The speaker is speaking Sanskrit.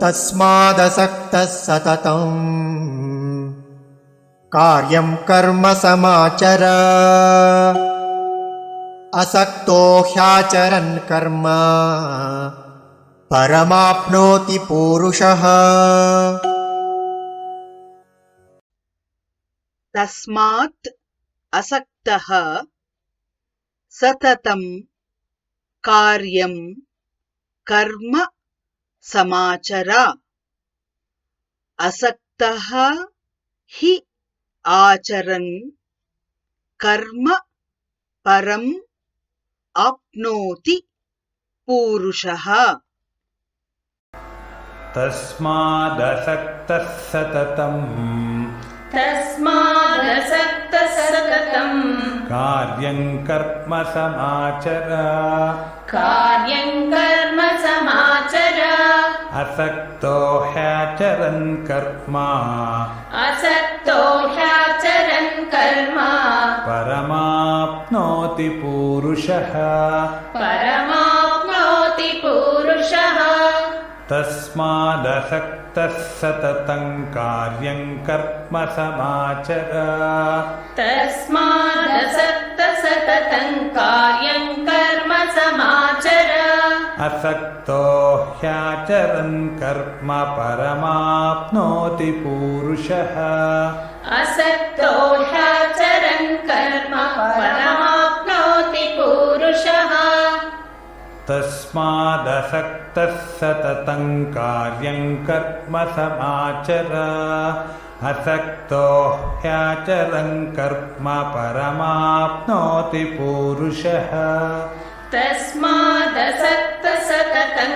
तस्मादसक्तः सततं कार्यं कर्म समाचर असक्तो ह्याचरन् कर्म परमाप्नोति पूरुषः। तस्मात् असक्तः सततं कार्यं कर्म समाचर असक्तः हि आचरन् कर्म परम् आप्नोति पूरुषः। तस्मादसक्तः सततं कार्यं कर्म समाचर असक्तो ह्याचरन् कर्म परमाप्नोति पूरुषः। तस्मादसक्तः सततं कार्यं कर्म समाचर असक्तो ह्याचरन् कर्म परमाप्नोति पूरुषः। तस्मादसक्तः सततं कार्यं कर्म समाचर असक्तो ह्याचरन् कर्म परमाप्नोति पूरुषः। तस्मादसक्तः सततं